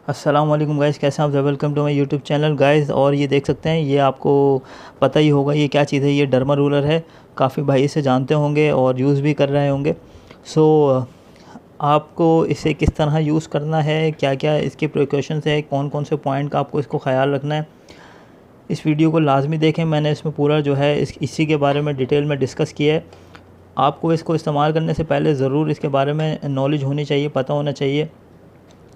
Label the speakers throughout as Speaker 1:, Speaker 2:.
Speaker 1: अस्सलाम वालेकुम गाइस, कैसे हैं आप? Welcome to my YouTube channel guys. और ये देख सकते हैं, ये आपको पता ही होगा ये क्या चीज़ है। ये डर्मा रूलर है। काफ़ी भाई इसे जानते होंगे और यूज़ भी कर रहे होंगे। सो आपको इसे किस तरह यूज़ करना है, क्या क्या इसके प्रिकॉशंस है, कौन कौन से पॉइंट का आपको इसको ख्याल रखना है, इस वीडियो को लाजमी देखें। मैंने इसमें पूरा जो है इसी के बारे में डिटेल में डिस्कस किया है। आपको इसको इस्तेमाल करने से पहले ज़रूर इसके बारे में नॉलेज होनी चाहिए, पता होना चाहिए,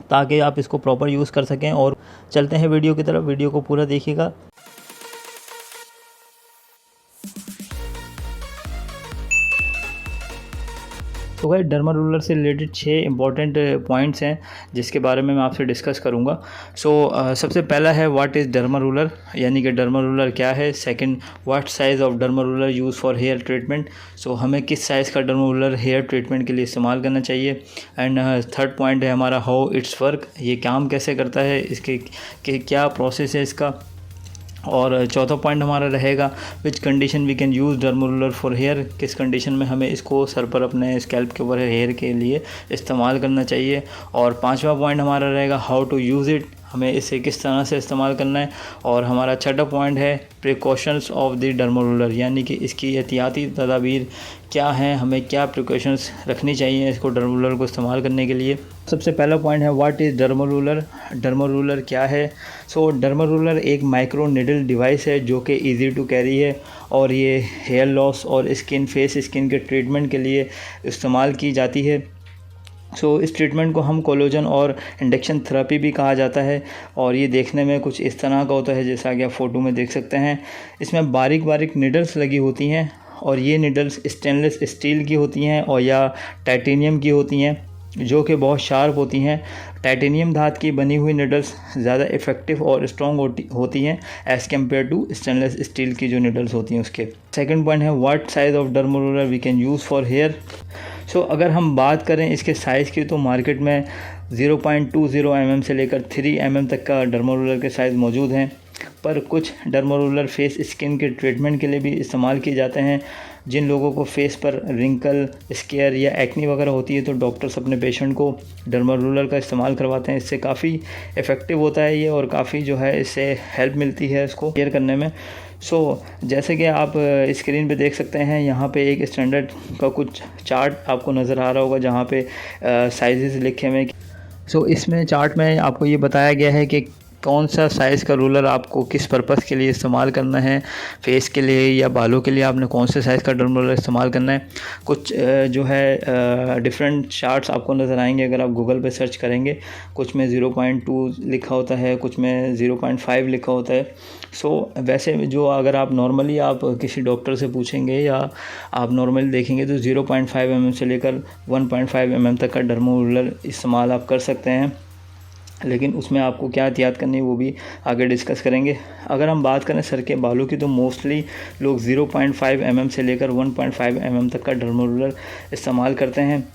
Speaker 1: ताकि आप इसको प्रॉपर यूज़ कर सकें। और चलते हैं वीडियो की तरफ, वीडियो को पूरा देखिएगा। तो भाई डर्मा रूलर से रिलेटेड 6 इंपॉर्टेंट पॉइंट्स हैं जिसके बारे में मैं आपसे डिस्कस करूंगा। सबसे पहला है व्हाट इज़ डर्मा रूलर, यानी कि डर्मा रूलर क्या है। Second, what size of derma roller use for hair treatment. हमें किस साइज़ का डर्मा रूलर हेयर ट्रीटमेंट के लिए इस्तेमाल करना चाहिए। एंड थर्ड पॉइंट है हमारा हाउ इट्स वर्क, ये काम कैसे करता है, इसके क्या प्रोसेस है इसका। और चौथा पॉइंट हमारा रहेगा which condition we can use derma roller for hair, किस कंडीशन में हमें इसको सर पर अपने स्कैल्प के ऊपर हेयर के लिए इस्तेमाल करना चाहिए। और पांचवा पॉइंट हमारा रहेगा हाउ टू यूज़ इट, हमें इसे किस तरह से इस्तेमाल करना है। और हमारा छठा पॉइंट है precautions of the derma ruler, यानी कि इसकी एहतियाती तदाबीर क्या हैं, हमें क्या प्रिकॉशंस रखनी चाहिए इसको डर्मा रूलर को इस्तेमाल करने के लिए। सबसे पहला पॉइंट है what is derma ruler. Derma roller क्या है। डर्मा रूलर एक माइक्रो निडल डिवाइस है जो कि इजी टू कैरी है, और ये हेयर लॉस और फेस स्किन के ट्रीटमेंट के लिए इस्तेमाल की जाती है। इस ट्रीटमेंट को हम कोलेजन और इंडक्शन थेरेपी भी कहा जाता है। और ये देखने में कुछ इस तरह का होता है जैसा कि आप फ़ोटो में देख सकते हैं। इसमें बारीक बारीक निडल्स लगी होती हैं, और ये निडल्स स्टेनलेस स्टील की होती हैं और या टाइटेनियम की होती हैं, जो कि बहुत शार्प होती हैं। टाइटेनियम धात की बनी हुई निडल्स ज़्यादा इफ़ेक्टिव और स्ट्रॉन्ग होती हैं as compare to stainless steel की जो निडल्स होती हैं उसके। सेकंड पॉइंट है what size of derma roller we can use for hair. अगर हम बात करें इसके साइज़ की, तो मार्केट में 0.20 mm से लेकर 3 mm तक का डर्मा रूलर के साइज़ मौजूद हैं। पर कुछ डर्मा रूलर फेस स्किन के ट्रीटमेंट के लिए भी इस्तेमाल किए जाते हैं। जिन लोगों को फेस पर रिंकल, स्केयर या एक्नी वगैरह होती है, तो डॉक्टर्स अपने पेशेंट को डर्मा रूलर का इस्तेमाल करवाते हैं। इससे काफ़ी इफ़ेक्टिव होता है ये, और काफ़ी जो है इससे हेल्प मिलती है इसको केयर करने में। जैसे कि आप स्क्रीन पे देख सकते हैं, यहाँ पे एक स्टैंडर्ड का कुछ चार्ट आपको नज़र आ रहा होगा जहाँ पे साइजेस लिखे हुए हैं। इसमें चार्ट में आपको ये बताया गया है कि कौन सा साइज़ का रूलर आपको किस पर्पज़ के लिए इस्तेमाल करना है, फेस के लिए या बालों के लिए आपने कौन से साइज़ का डर्मा रूलर इस्तेमाल करना है। कुछ जो है डिफरेंट चार्ट्स आपको नज़र आएंगे अगर आप गूगल पे सर्च करेंगे। कुछ में 0.2 लिखा होता है, कुछ में 0.5 लिखा होता है। वैसे जो अगर आप नॉर्मली आप किसी डॉक्टर से पूछेंगे या आप नॉर्मली देखेंगे, तो 0.5 mm से लेकर 1.5 mm तक का डर्मा रूलर इस्तेमाल आप कर सकते हैं। लेकिन उसमें आपको क्या एहतियात करनी है वो भी आगे डिस्कस करेंगे। अगर हम बात करें सर के बालों की, तो मोस्टली लोग 0.5 mm से लेकर 1.5 mm तक का डर्मा रूलर इस्तेमाल करते हैं।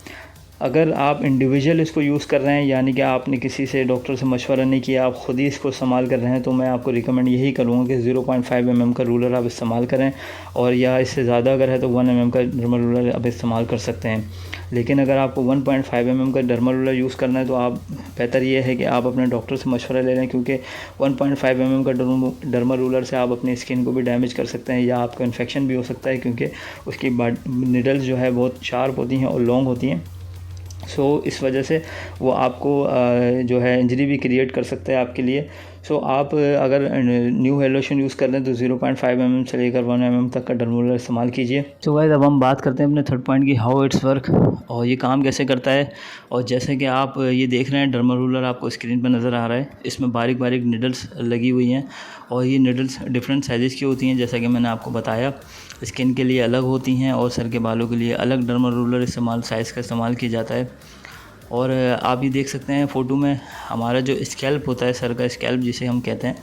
Speaker 1: अगर आप इंडिविजुअल इसको यूज़ कर रहे हैं, यानी कि आपने किसी से डॉक्टर से मशवरा नहीं किया, आप ख़ुद ही इसको इस्तेमाल कर रहे हैं, तो मैं आपको रिकमेंड यही करूँगा कि 0.5 mm का रूलर आप इस्तेमाल करें, और या इससे ज़्यादा अगर है तो 1 mm का डर्मा रूलर आप इस्तेमाल कर सकते हैं। लेकिन अगर आपको 1.5 mm का डर्मा रूलर यूज़ करना है, तो आप बेहतर ये है कि आप अपने डॉक्टर से मशवरा ले लें, क्योंकि 1.5 mm का डर्मा रूलर से आप अपनी स्किन को भी डैमेज कर सकते हैं, या आपको इन्फेक्शन भी हो सकता है, क्योंकि उसकी निडल्स जो है बहुत शार्प होती हैं और लॉन्ग होती हैं। इस वजह से वो आपको जो है इंजरी भी क्रिएट कर सकता है आपके लिए। आप अगर न्यू हेयर लोशन यूज़ कर रहे हैं, तो 0.5 mm से लेकर 1 mm तक का डर्मा रूलर इस्तेमाल कीजिए। गाइस, अब हम बात करते हैं अपने थर्ड पॉइंट की, हाउ इट्स वर्क, और ये काम कैसे करता है। और जैसे कि आप ये देख रहे हैं, डर्मा रूलर आपको स्क्रीन पर नज़र आ रहा है। इसमें बारीक बारीक निडल्स लगी हुई हैं, और ये निडल्स डिफरेंट साइज़ की होती हैं, जैसा कि मैंने आपको बताया। स्किन के लिए अलग होती हैं और सर के बालों के लिए अलग डर्मा रूलर साइज़ का इस्तेमाल किया जाता है। और आप ये देख सकते हैं फ़ोटो में, हमारा जो स्कैल्प होता है, सर का स्कैल्प जिसे हम कहते हैं,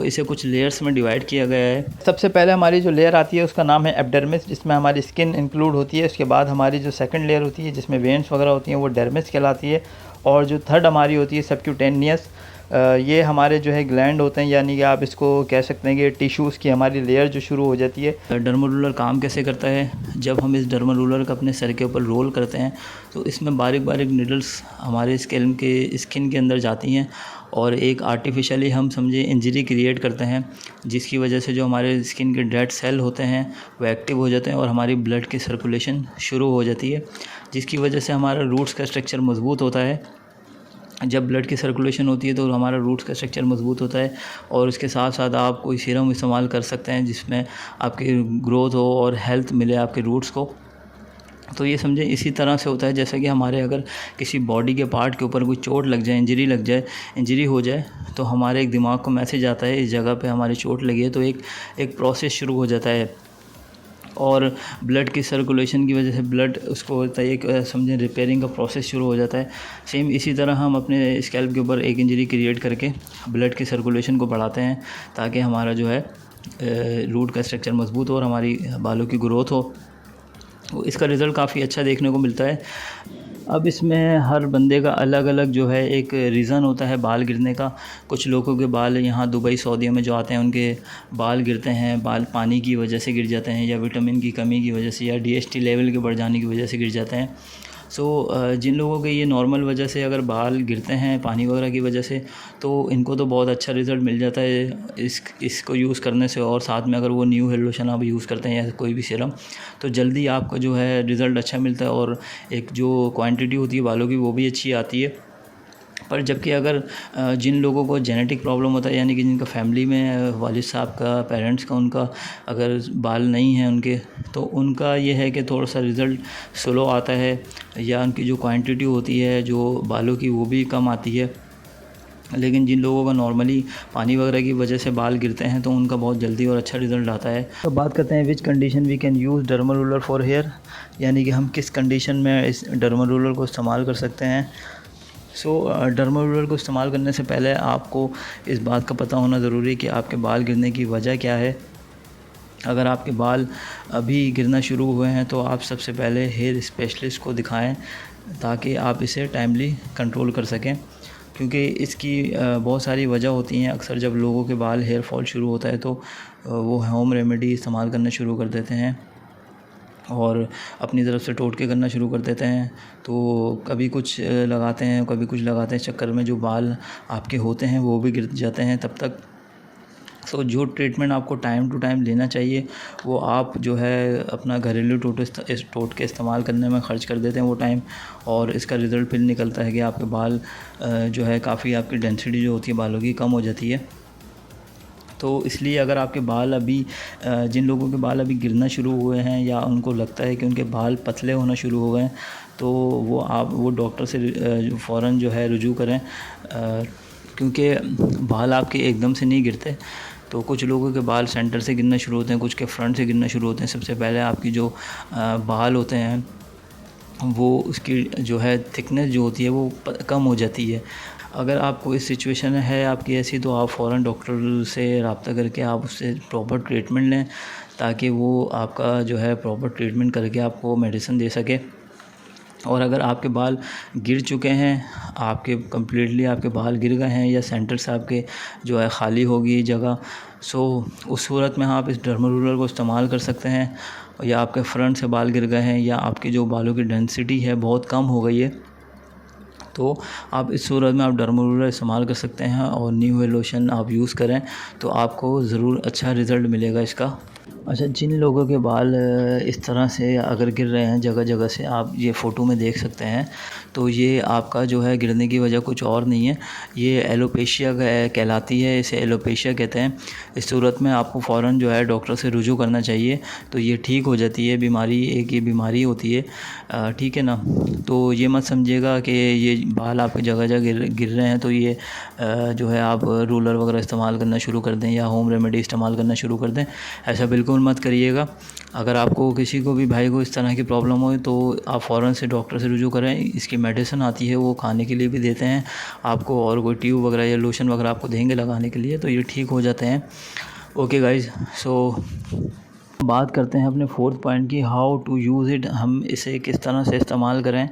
Speaker 1: इसे कुछ लेयर्स में डिवाइड किया गया है। सबसे पहले हमारी जो लेयर आती है उसका नाम है एपिडर्मिस, जिसमें हमारी स्किन इंक्लूड होती है। उसके बाद हमारी जो सेकंड लेयर होती है जिसमें वेन्स वगैरह होती हैं, वो डर्मिस कहलाती है। और जो थर्ड हमारी होती है सबक्यूटेनियस, ये हमारे जो है ग्लैंड होते हैं, यानी कि आप इसको कह सकते हैं कि टिश्यूज़ की हमारी लेयर जो शुरू हो जाती है। डर्मा रूलर काम कैसे करता है, जब हम इस डर्मा रूलर को अपने सर के ऊपर रोल करते हैं तो इसमें बारीक बारीक निडल्स हमारे स्किन के अंदर जाती हैं और एक आर्टिफिशियली हम समझे इंजरी क्रिएट करते हैं, जिसकी वजह से जो हमारे स्किन के डेड सेल होते हैं वो एक्टिव हो जाते हैं और हमारी ब्लड की सर्कुलेशन शुरू हो जाती है, जिसकी वजह से हमारा रूट्स का स्ट्रक्चर मज़बूत होता है। जब ब्लड की सर्कुलेशन होती है तो हमारा रूट्स का स्ट्रक्चर मज़बूत होता है और उसके साथ साथ आप कोई सीरम इस्तेमाल कर सकते हैं जिसमें आपकी ग्रोथ हो और हेल्थ मिले आपके रूट्स को। तो ये समझें इसी तरह से होता है जैसे कि हमारे अगर किसी बॉडी के पार्ट के ऊपर कोई चोट लग जाए, इंजरी हो जाए, तो हमारे एक दिमाग को मैसेज आता है इस जगह पे हमारी चोट लगी है, तो एक प्रोसेस शुरू हो जाता है और ब्लड की सर्कुलेशन की वजह से ब्लड उसको होता है, एक समझें रिपेयरिंग का प्रोसेस शुरू हो जाता है। सेम इसी तरह हम अपने स्कैल्प के ऊपर एक इंजरी क्रिएट करके ब्लड की सर्कुलेशन को बढ़ाते हैं ताकि हमारा जो है रूट का स्ट्रक्चर मज़बूत हो और हमारी बालों की ग्रोथ हो। तो इसका रिज़ल्ट काफ़ी अच्छा देखने को मिलता है। अब इसमें हर बंदे का अलग अलग जो है एक रीज़न होता है बाल गिरने का। कुछ लोगों के बाल यहाँ दुबई सऊदीया में जो आते हैं उनके बाल गिरते हैं, बाल पानी की वजह से गिर जाते हैं या विटामिन की कमी की वजह से या DHT लेवल के बढ़ जाने की वजह से गिर जाते हैं। जिन लोगों के ये नॉर्मल वजह से अगर बाल गिरते हैं पानी वगैरह की वजह से, तो इनको तो बहुत अच्छा रिज़ल्ट मिल जाता है इसको यूज़ करने से। और साथ में अगर वो न्यू हेयर लोशन आप यूज़ करते हैं या कोई भी सीरम, तो जल्दी आपको जो है रिज़ल्ट अच्छा मिलता है और एक जो क्वांटिटी होती है बालों की वो भी अच्छी आती है। पर जबकि अगर जिन लोगों को जेनेटिक प्रॉब्लम होता है, यानी कि जिनका फैमिली में वालिद साहब का, पेरेंट्स का, उनका अगर बाल नहीं है उनके, तो उनका ये है कि थोड़ा सा रिज़ल्ट स्लो आता है या उनकी जो क्वांटिटी होती है जो बालों की वो भी कम आती है। लेकिन जिन लोगों का नॉर्मली पानी वगैरह की वजह से बाल गिरते हैं तो उनका बहुत जल्दी और अच्छा रिज़ल्ट आता है। तो बात करते हैं which condition we can use derma roller for hair, यानी कि हम किस कंडीशन में इस डर्मा रूलर को इस्तेमाल कर सकते हैं। डर्मा रूलर को इस्तेमाल करने से पहले आपको इस बात का पता होना ज़रूरी है कि आपके बाल गिरने की वजह क्या है। अगर आपके बाल अभी गिरना शुरू हुए हैं तो आप सबसे पहले हेयर स्पेशलिस्ट को दिखाएं ताकि आप इसे टाइमली कंट्रोल कर सकें, क्योंकि इसकी बहुत सारी वजह होती हैं। अक्सर जब लोगों के बाल हेयर फॉल शुरू होता है तो वो होम रेमेडी इस्तेमाल करना शुरू कर देते हैं और अपनी तरफ से टोटके करना शुरू कर देते हैं। तो कभी कुछ लगाते हैं, कभी कुछ लगाते हैं, चक्कर में जो बाल आपके होते हैं वो भी गिर जाते हैं तब तक। जो ट्रीटमेंट आपको टाइम टू टाइम लेना चाहिए वो आप जो है अपना घरेलू टोटके इस्तेमाल करने में ख़र्च कर देते हैं वो टाइम, और इसका रिज़ल्ट फिर निकलता है कि आपके बाल जो है काफ़ी आपकी डेंसिटी जो होती है बालों की कम हो जाती है। तो इसलिए अगर आपके बाल अभी जिन लोगों के बाल अभी गिरना शुरू हुए हैं या उनको लगता है कि उनके बाल पतले होना शुरू हो गए हैं, तो वो डॉक्टर से फ़ौरन जो है रुजू करें, क्योंकि बाल आपके एकदम से नहीं गिरते। तो कुछ लोगों के बाल सेंटर से गिरना शुरू होते हैं, कुछ के फ्रंट से गिरना शुरू होते हैं। सबसे पहले आपकी जो बाल होते हैं वो उसकी जो है थिकनेस जो होती है वो कम हो जाती है। अगर आपको इस सिचुएशन है आपकी ऐसी, तो आप फ़ौरन डॉक्टर से रब्ता करके आप उससे प्रॉपर ट्रीटमेंट लें ताकि वो आपका जो है प्रॉपर ट्रीटमेंट करके आपको मेडिसिन दे सके। और अगर आपके बाल गिर चुके हैं, आपके कम्प्लीटली आपके बाल गिर गए हैं या सेंटर से आपके जो है ख़ाली होगी जगह, उस सूरत में आप इस डर्मा रूलर को इस्तेमाल कर सकते हैं। या आपके फ्रंट से बाल गिर गए हैं या आपकी जो बालों की डेंसिटी है बहुत कम हो गई है, तो आप इस सूरत में आप डर्मा रूलर इस्तेमाल कर सकते हैं और न्यू हेयर लोशन आप यूज़ करें तो आपको ज़रूर अच्छा रिज़ल्ट मिलेगा इसका। अच्छा, जिन लोगों के बाल इस तरह से अगर गिर रहे हैं जगह जगह से, आप ये फ़ोटो में देख सकते हैं, तो ये आपका जो है गिरने की वजह कुछ और नहीं है, ये एलोपेशिया कहलाती है, इसे एलोपेशिया कहते हैं। इस सूरत में आपको फ़ौरन जो है डॉक्टर से रुजू करना चाहिए, तो ये ठीक हो जाती है बीमारी। एक ये बीमारी होती है, ठीक है ना। तो ये मत समझिएगा कि ये बाल आपके जगह जगह गिर रहे हैं तो ये जो है आप रूलर वगैरह इस्तेमाल करना शुरू कर दें या होम रेमेडी इस्तेमाल करना शुरू कर दें, ऐसा बिल्कुल मत करिएगा। अगर आपको किसी को भी भाई को इस तरह की प्रॉब्लम हो तो आप फ़ौरन से डॉक्टर से रुजू करें। इसकी मेडिसिन आती है, वो खाने के लिए भी देते हैं आपको, और कोई ट्यूब वगैरह या लोशन वगैरह आपको देंगे लगाने के लिए, तो ये ठीक हो जाते हैं। ओके गाइज़, बात करते हैं अपने फोर्थ पॉइंट की, हाउ टू यूज़ इट, हम इसे किस तरह से इस्तेमाल करें।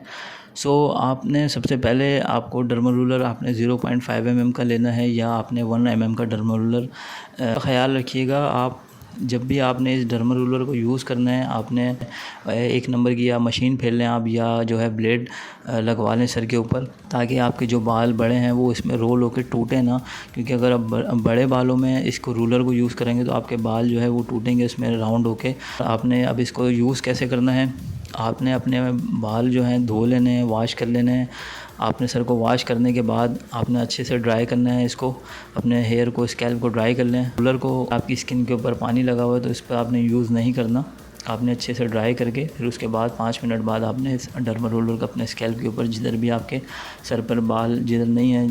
Speaker 1: सो आपने सबसे पहले आपको डर्मल रूलर आपने 0.5 mm का लेना है या आपने 1 mm का डर्मल रूलर। ख़याल रखिएगा आप जब भी आपने इस डर्मल रूलर को यूज़ करना है, आपने एक नंबर की या मशीन फेर लें आप या जो है ब्लेड लगवा लें सर के ऊपर, ताकि आपके जो बाल बड़े हैं वो इसमें रोल होकर टूटे ना। क्योंकि अगर आप बड़े बालों में इसको रूलर को यूज़ करेंगे तो आपके बाल जो है वो टूटेंगे इसमें राउंड होके। आपने अब इसको यूज़ कैसे करना है, आपने अपने बाल जो हैं धो लेने हैं, वॉश कर लेने हैं। आपने सर को वॉश करने के बाद आपने अच्छे से ड्राई करना है इसको, अपने हेयर को, स्कैल्प को ड्राई कर लें। रूलर को आपकी स्किन के ऊपर पानी लगा हुआ है तो इस पर आपने यूज़ नहीं करना। आपने अच्छे से ड्राई करके फिर उसके बाद 5 मिनट बाद आपने इस डर्मल रोलर को अपने स्कैल्प के ऊपर जिधर भी आपके सर पर बाल जिधर नहीं है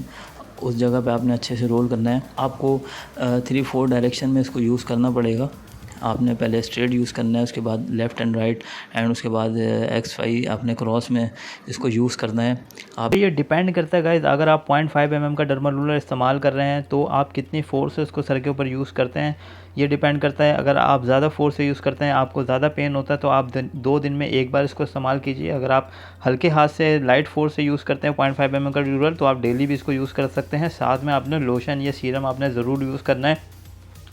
Speaker 1: उस जगह पे आपने अच्छे से रोल करना है। आपको 3-4 डायरेक्शन में इसको यूज़ करना पड़ेगा। आपने पहले स्ट्रेट यूज़ करना है, उसके बाद लेफ़्ट एंड राइट एंड उसके बाद XY आपने क्रॉस में इसको यूज़ करना है। आप ये डिपेंड करता है गाइस, अगर आप 0.5 mm का डर्मल रूलर इस्तेमाल कर रहे हैं तो आप कितनी फ़ोर्स से उसको सर के ऊपर यूज़ करते हैं, ये डिपेंड करता है। अगर आप ज़्यादा फ़ोर्स से यूज़ करते हैं, आपको ज़्यादा पेन होता है तो आप 2 दिन में एक बार इसको इस्तेमाल कीजिए। अगर आप हल्के हाथ से लाइट फोर्स से यूज़ करते हैं 0.5 mm का रूलर तो आप डेली भी इसको यूज़ कर सकते हैं। साथ में आपने लोशन या सीरम आपने ज़रूर यूज़ करना है।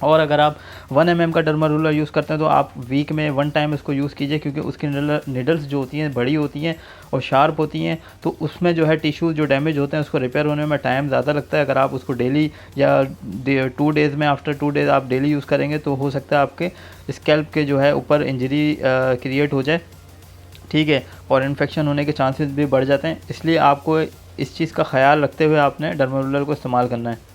Speaker 1: और अगर आप 1 mm का डर्मल रूलर यूज़ करते हैं तो आप वीक में 1 टाइम इसको यूज़ कीजिए, क्योंकि उसकी निडल्स जो होती हैं बड़ी होती हैं और शार्प होती हैं, तो उसमें जो है टिश्यू जो डैमेज होते हैं उसको रिपेयर होने में टाइम ज़्यादा लगता है। अगर आप उसको डेली या 2 डेज़ में आफ्टर 2 डेज़ आप डेली यूज़ करेंगे तो हो सकता है आपके स्कैल्प के जो है ऊपर इंजरी क्रिएट हो जाए, ठीक है, और इन्फेक्शन होने के चांसेस भी बढ़ जाते हैं। इसलिए आपको इस चीज़ का ख्याल रखते हुए आपने डर्मल रूलर को इस्तेमाल करना है।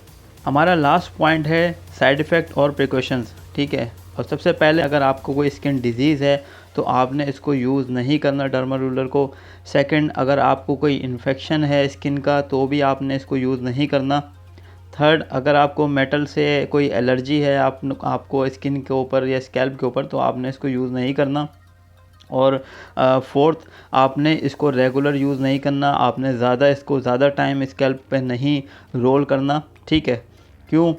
Speaker 1: हमारा लास्ट पॉइंट है साइड इफ़ेक्ट और प्रिकॉशंस, ठीक है। और सबसे पहले अगर आपको कोई स्किन डिजीज़ है तो आपने इसको यूज़ नहीं करना डर्मल रूलर को। सेकंड, अगर आपको कोई इन्फेक्शन है स्किन का तो भी आपने इसको यूज़ नहीं करना। थर्ड, अगर आपको मेटल से कोई एलर्जी है आपको स्किन के ऊपर या स्कैल्प के ऊपर तो आपने इसको यूज़ नहीं करना। और फोर्थ, आपने इसको रेगुलर यूज़ नहीं करना, आपने ज़्यादा टाइम स्कैल्प पे नहीं रोल करना, ठीक है। क्यों?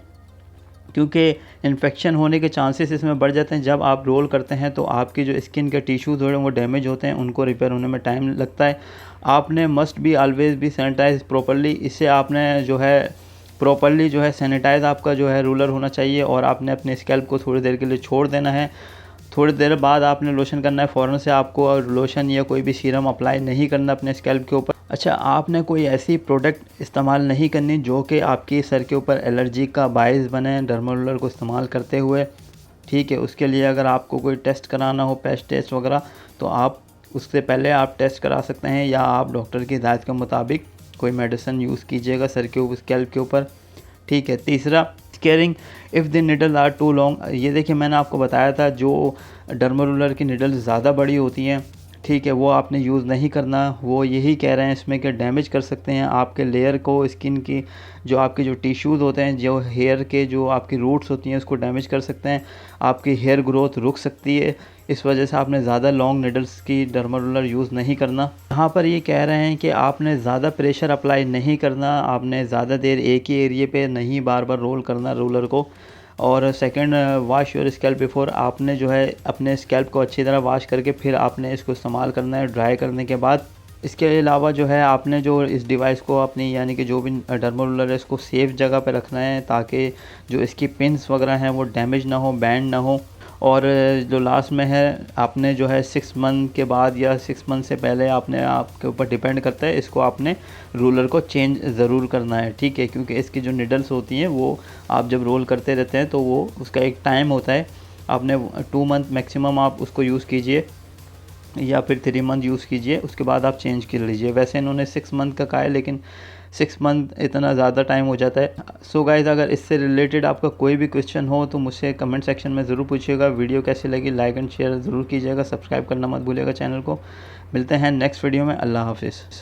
Speaker 1: क्योंकि इन्फेक्शन होने के चांसेस इसमें बढ़ जाते हैं। जब आप रोल करते हैं तो आपकी जो स्किन के टिश्यूज़ हो रहे हैं वो डैमेज होते हैं, उनको रिपेयर होने में टाइम लगता है। आपने must be always be sanitize properly, इससे आपने जो है प्रॉपर्ली जो है सैनिटाइज़ आपका जो है रूलर होना चाहिए। और आपने अपने स्कैल्प को थोड़ी देर के लिए छोड़ देना है। थोड़ी देर बाद आपने लोशन करना है, फ़ौरन से आपको और लोशन या कोई भी सीरम अप्लाई नहीं करना अपने स्कैल्प के ऊपर। अच्छा, आपने कोई ऐसी प्रोडक्ट इस्तेमाल नहीं करनी जो कि आपकी सर के ऊपर एलर्जी का बायस बने डर्मल रूलर को इस्तेमाल करते हुए, ठीक है। उसके लिए अगर आपको कोई टेस्ट कराना हो, पेस्ट टेस्ट वगैरह, तो आप उससे पहले आप टेस्ट करा सकते हैं या आप डॉक्टर की हिदायत के मुताबिक कोई मेडिसिन यूज़ कीजिएगा सर के ऊपर, स्कैल्प के ऊपर, ठीक है। तीसरा, scarring if the needle are too long. ये देखिए मैंने आपको बताया था जो डर्मल रूलर की निडल्स ज़्यादा बड़ी होती हैं, ठीक है, वो आपने यूज़ नहीं करना। वो यही कह रहे हैं इसमें कि डैमेज कर सकते हैं आपके लेयर को, स्किन की जो आपके जो टिश्यूज़ होते हैं, जो हेयर के जो आपकी रूट्स होती हैं उसको डैमेज कर सकते हैं, आपकी हेयर ग्रोथ रुक सकती है। इस वजह से आपने ज़्यादा लॉन्ग निडल्स की डर्मल रूलर यूज़ नहीं करना। यहाँ पर ये कह रहे हैं कि आपने ज़्यादा प्रेशर अप्लाई नहीं करना, आपने ज़्यादा देर एक ही एरिए पे नहीं बार बार रोल करना रूलर को। और second, wash your scalp before, आपने जो है अपने स्कैल्प को अच्छी तरह वॉश करके फिर आपने इसको इस्तेमाल करना है ड्राई करने के बाद। इसके अलावा जो है आपने जो इस डिवाइस को अपनी यानी कि जो भी डर्मल रूलर है इसको सेफ़ जगह पे रखना है, ताकि जो इसकी पिन्स वगैरह हैं वो डैमेज ना हो, बैंड ना हो। और जो लास्ट में है, आपने जो है 6 मंथ के बाद या 6 मंथ से पहले आपने आपके ऊपर डिपेंड करता है, इसको आपने रूलर को चेंज ज़रूर करना है, ठीक है। क्योंकि इसकी जो निडल्स होती हैं वो आप जब रोल करते रहते हैं तो वो उसका एक टाइम होता है। आपने 2 मंथ मैक्सिमम आप उसको यूज़ कीजिए या फिर 3 मंथ यूज़ कीजिए, उसके बाद आप चेंज कर लीजिए। वैसे इन्होंने 6 मंथ का कहा है, लेकिन 6 मंथ इतना ज़्यादा टाइम हो जाता है। सो गाइज़, अगर इससे रिलेटेड आपका कोई भी क्वेश्चन हो तो मुझसे कमेंट सेक्शन में ज़रूर पूछिएगा। वीडियो कैसी लगी लाइक एंड शेयर ज़रूर कीजिएगा, सब्सक्राइब करना मत भूलिएगा चैनल को। मिलते हैं नेक्स्ट वीडियो में। अल्लाह हाफिज़।